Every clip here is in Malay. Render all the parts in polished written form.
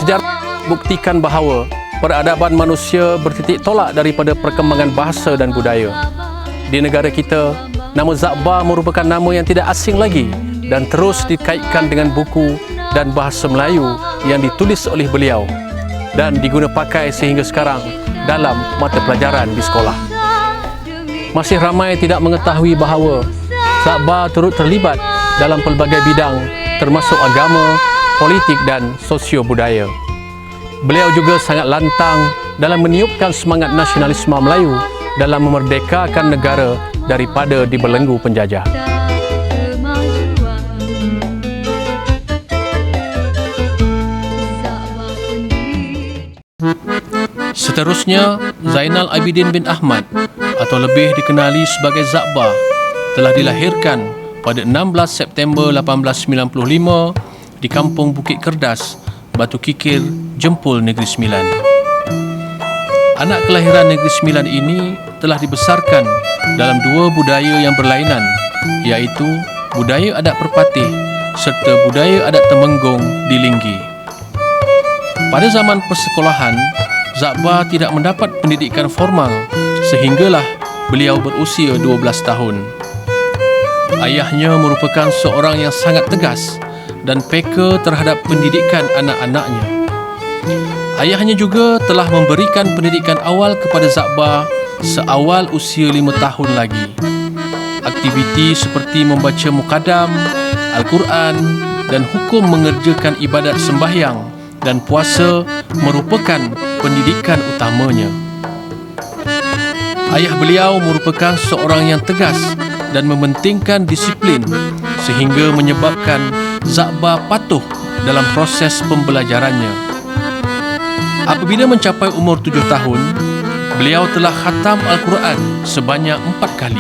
Sejarah buktikan bahawa peradaban manusia bertitik tolak daripada perkembangan bahasa dan budaya. Di negara kita, nama Zakbar merupakan nama yang tidak asing lagi dan terus dikaitkan dengan buku dan bahasa Melayu yang ditulis oleh beliau dan diguna pakai sehingga sekarang dalam mata pelajaran di sekolah. Masih ramai tidak mengetahui bahawa Zakbar turut terlibat dalam pelbagai bidang termasuk agama, politik dan sosio-budaya. Beliau juga sangat lantang dalam meniupkan semangat nasionalisme Melayu dalam memerdekakan negara daripada dibelenggu penjajah. Seterusnya, Zainal Abidin bin Ahmad atau lebih dikenali sebagai Zakbar telah dilahirkan pada 16 September 1895 di Kampung Bukit Kerdas, Batu Kikir, Jempol, Negeri Sembilan. Anak kelahiran Negeri Sembilan ini telah dibesarkan dalam dua budaya yang berlainan, iaitu budaya adat Perpatih serta budaya adat Temenggung di Linggi. Pada zaman persekolahan, Zakbar tidak mendapat pendidikan formal sehinggalah beliau berusia 12 tahun. Ayahnya merupakan seorang yang sangat tegas dan peka terhadap pendidikan anak-anaknya. Ayahnya juga telah memberikan pendidikan awal kepada Zakbar seawal usia 5 tahun lagi. Aktiviti seperti membaca mukadam, Al-Quran dan hukum mengerjakan ibadat sembahyang dan puasa merupakan pendidikan utamanya. Ayah beliau merupakan seorang yang tegas dan mementingkan disiplin sehingga menyebabkan Zakbar patuh dalam proses pembelajarannya. Apabila mencapai umur 7 tahun, beliau telah khatam Al-Quran sebanyak 4 kali.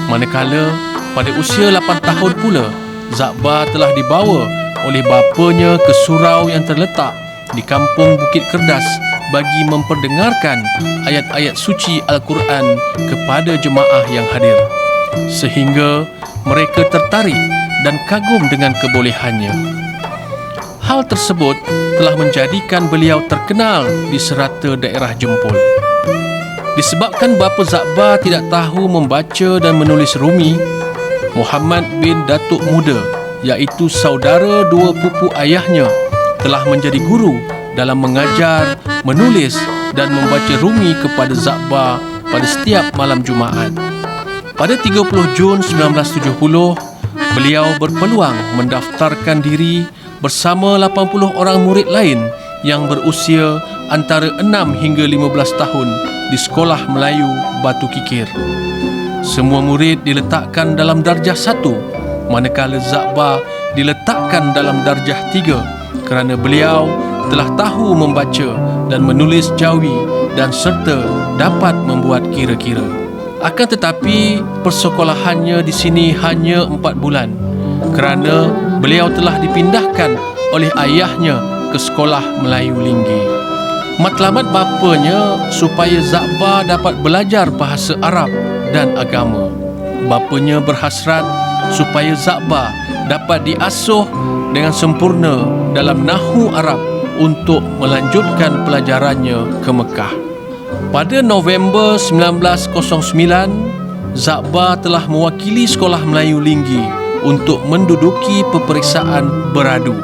Manakala pada usia 8 tahun pula, Zakbar telah dibawa oleh bapanya ke surau yang terletak di Kampung Bukit Kerdas bagi memperdengarkan ayat-ayat suci Al-Quran kepada jemaah yang hadir, sehingga mereka tertarik dan kagum dengan kebolehannya. Hal tersebut telah menjadikan beliau terkenal di serata daerah Jempol. Disebabkan bapa Zakbar tidak tahu membaca dan menulis Rumi, Muhammad bin Datuk Muda, iaitu saudara dua pupu ayahnya, telah menjadi guru dalam mengajar, menulis dan membaca Rumi kepada Zakbar pada setiap malam Jumaat. Pada 30 Jun 1970, beliau berpeluang mendaftarkan diri bersama 80 orang murid lain yang berusia antara 6 hingga 15 tahun di Sekolah Melayu Batu Kikir. Semua murid diletakkan dalam darjah 1, manakala Zakbar diletakkan dalam darjah 3 kerana beliau telah tahu membaca dan menulis Jawi dan serta dapat membuat kira-kira. Akan tetapi, persekolahannya di sini hanya 4 bulan kerana beliau telah dipindahkan oleh ayahnya ke Sekolah Melayu Linggi. Matlamat bapanya supaya Zakbar dapat belajar bahasa Arab dan agama. Bapanya berhasrat supaya Zakbar dapat diasuh dengan sempurna dalam Nahwu Arab untuk melanjutkan pelajarannya ke Mekah. Pada November 1909, Zakbar telah mewakili Sekolah Melayu Linggi untuk menduduki peperiksaan beradu.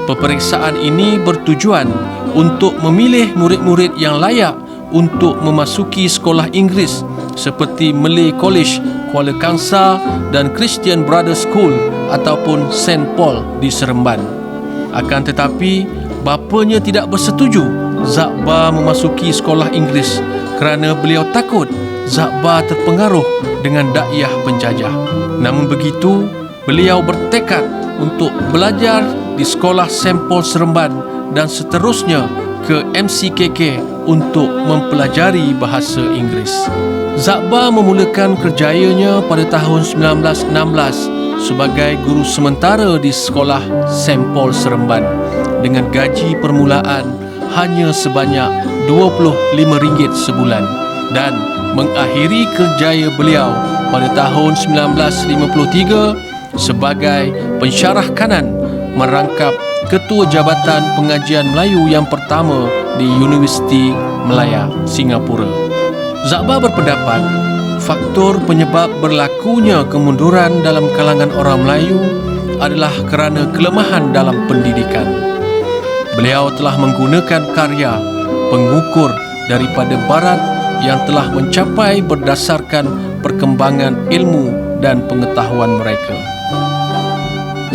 Peperiksaan ini bertujuan untuk memilih murid-murid yang layak untuk memasuki sekolah Inggeris seperti Malay College Kuala Kangsar dan Christian Brothers School ataupun St. Paul di Seremban. Akan tetapi, bapanya tidak bersetuju Zakbar memasuki sekolah Inggeris kerana beliau takut Zakbar terpengaruh dengan dakwah penjajah. Namun begitu, beliau bertekad untuk belajar di sekolah St. Paul Seremban dan seterusnya ke MCKK untuk mempelajari bahasa Inggeris. Zakbar memulakan kerjayanya pada tahun 1916 sebagai guru sementara di sekolah St. Paul Seremban dengan gaji permulaan hanya sebanyak RM25 sebulan dan mengakhiri kerjaya beliau pada tahun 1953 sebagai pensyarah kanan merangkap Ketua Jabatan Pengajian Melayu yang pertama di Universiti Malaya, Singapura. Zakbar berpendapat, faktor penyebab berlakunya kemunduran dalam kalangan orang Melayu adalah kerana kelemahan dalam pendidikan. Beliau telah menggunakan karya pengukur daripada Barat yang telah mencapai berdasarkan perkembangan ilmu dan pengetahuan mereka.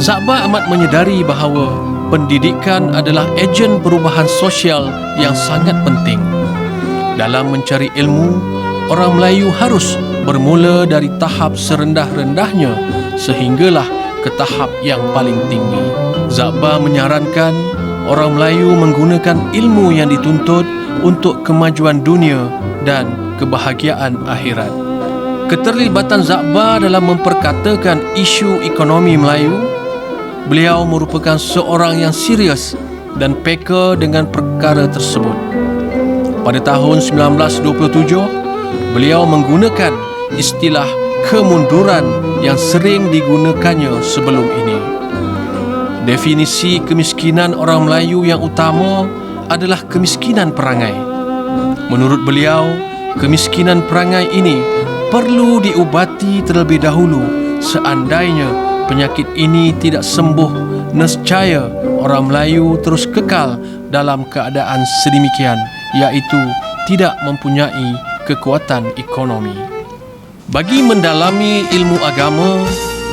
Zakbar amat menyedari bahawa pendidikan adalah ejen perubahan sosial yang sangat penting. Dalam mencari ilmu, orang Melayu harus bermula dari tahap serendah-rendahnya sehinggalah ke tahap yang paling tinggi. Zakbar menyarankan orang Melayu menggunakan ilmu yang dituntut untuk kemajuan dunia dan kebahagiaan akhirat. Keterlibatan Zakbar dalam memperkatakan isu ekonomi Melayu, beliau merupakan seorang yang serius dan peka dengan perkara tersebut. Pada tahun 1927, beliau menggunakan istilah kemunduran yang sering digunakannya sebelum ini. Definisi kemiskinan orang Melayu yang utama adalah kemiskinan perangai. Menurut beliau, kemiskinan perangai ini perlu diubati terlebih dahulu. Seandainya penyakit ini tidak sembuh, nescaya orang Melayu terus kekal dalam keadaan sedemikian, iaitu tidak mempunyai kekuatan ekonomi. Bagi mendalami ilmu agama,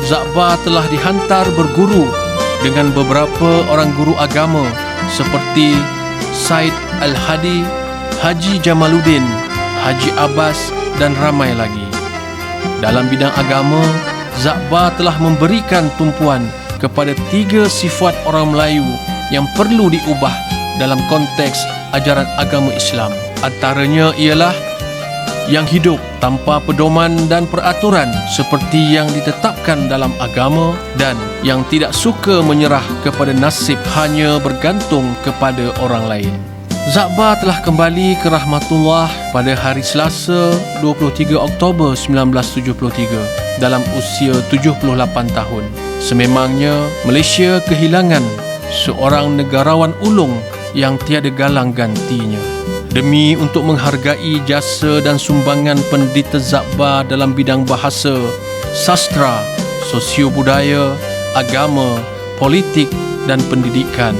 Zakbar telah dihantar berguru dengan beberapa orang guru agama seperti Said Al-Hadi, Haji Jamaluddin, Haji Abbas dan ramai lagi. Dalam bidang agama, Zakbar telah memberikan tumpuan kepada 3 sifat orang Melayu yang perlu diubah dalam konteks ajaran agama Islam. Antaranya ialah yang hidup tanpa pedoman dan peraturan seperti yang ditetapkan dalam agama, dan yang tidak suka menyerah kepada nasib hanya bergantung kepada orang lain. Zakbar telah kembali ke rahmatullah pada hari Selasa 23 Oktober 1973 dalam usia 78 tahun. Sememangnya Malaysia kehilangan seorang negarawan ulung yang tiada galang gantinya. Demi untuk menghargai jasa dan sumbangan pendeta Zakbar dalam bidang bahasa, sastra, sosio-budaya, agama, politik dan pendidikan,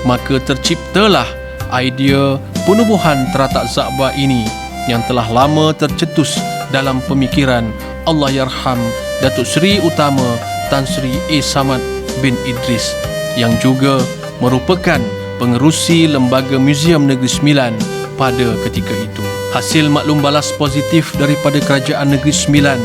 maka terciptalah idea penubuhan teratak Zakbar ini yang telah lama tercetus dalam pemikiran Allahyarham Datuk Seri Utama Tan Sri A. Samad bin Idris yang juga merupakan pengerusi Lembaga Muzium Negeri Sembilan pada ketika itu. Hasil maklum balas positif daripada Kerajaan Negeri Sembilan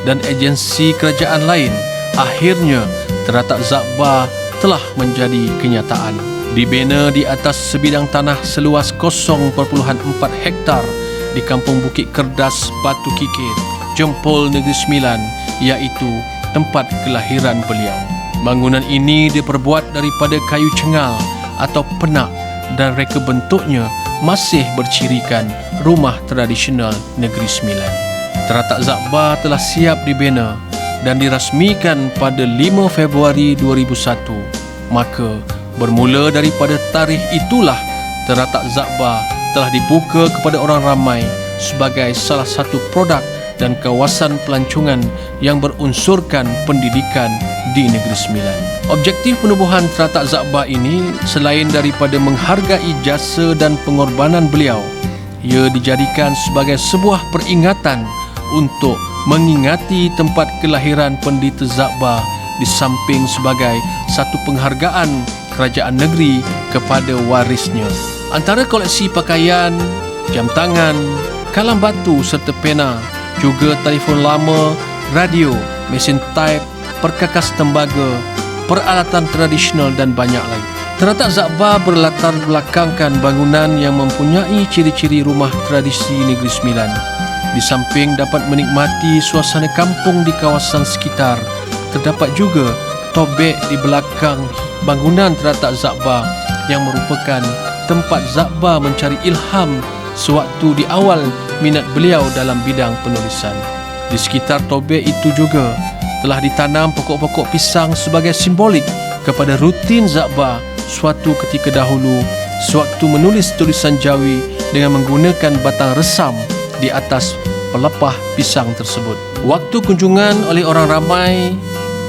dan agensi kerajaan lain, akhirnya teratak Zakbar telah menjadi kenyataan. Dibina di atas sebidang tanah seluas 0.4 hektar di Kampung Bukit Kerdas, Batu Kikir, Jempol Negeri Sembilan, iaitu tempat kelahiran beliau. Bangunan ini diperbuat daripada kayu cengal atau penak dan reka bentuknya masih bercirikan rumah tradisional Negeri Sembilan. Teratak Zakbar telah siap dibina dan dirasmikan pada 5 Februari 2001. Maka bermula daripada tarikh itulah teratak Zakbar telah dibuka kepada orang ramai sebagai salah satu produk dan kawasan pelancongan yang berunsurkan pendidikan di Negeri Sembilan. Objektif penubuhan teratak Zakbar ini selain daripada menghargai jasa dan pengorbanan beliau, ia dijadikan sebagai sebuah peringatan untuk mengingati tempat kelahiran pendeta Zakbar di samping sebagai satu penghargaan kerajaan negeri kepada warisnya. Antara koleksi pakaian, jam tangan, kalam batu serta pena, juga telefon lama, radio, mesin type, perkakas tembaga, peralatan tradisional dan banyak lagi. Teratak Zakbar berlatar belakangkan bangunan yang mempunyai ciri-ciri rumah tradisi Negeri Sembilan. Di samping dapat menikmati suasana kampung di kawasan sekitar, terdapat juga tobek di belakang bangunan teratak Zakbar yang merupakan tempat Zakbar mencari ilham sewaktu di awal minat beliau dalam bidang penulisan. Di sekitar tobek itu juga telah ditanam pokok-pokok pisang sebagai simbolik kepada rutin Zakbar suatu ketika dahulu sewaktu menulis tulisan Jawi dengan menggunakan batang resam di atas pelepah pisang tersebut. Waktu kunjungan oleh orang ramai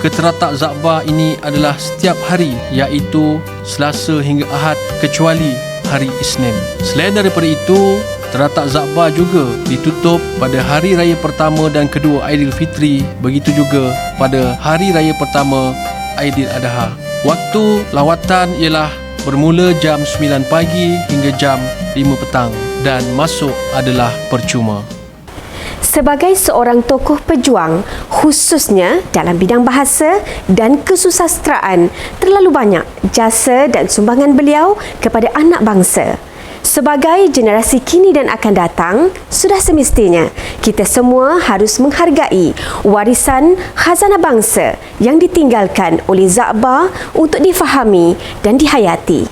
ke Teratak Zakbar ini adalah setiap hari, iaitu Selasa hingga Ahad kecuali hari Isnin. Selain daripada itu, Teratak Zakbar juga ditutup pada hari raya pertama dan kedua Aidilfitri, begitu juga pada hari raya pertama Aidiladha. Waktu lawatan ialah bermula jam 9 pagi hingga jam 5 petang dan masuk adalah percuma. Sebagai seorang tokoh pejuang, khususnya dalam bidang bahasa dan kesusasteraan, terlalu banyak jasa dan sumbangan beliau kepada anak bangsa. Sebagai generasi kini dan akan datang, sudah semestinya kita semua harus menghargai warisan khazanah bangsa yang ditinggalkan oleh Zakbar untuk difahami dan dihayati.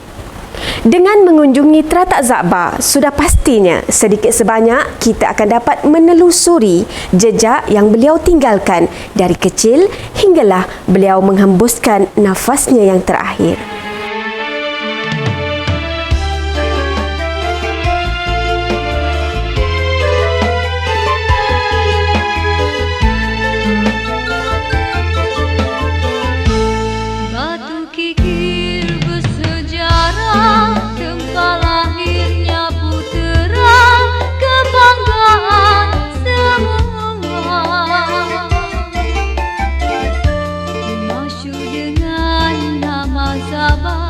Dengan mengunjungi Teratak Zakbar, sudah pastinya sedikit sebanyak kita akan dapat menelusuri jejak yang beliau tinggalkan dari kecil hinggalah beliau menghembuskan nafasnya yang terakhir. Sabah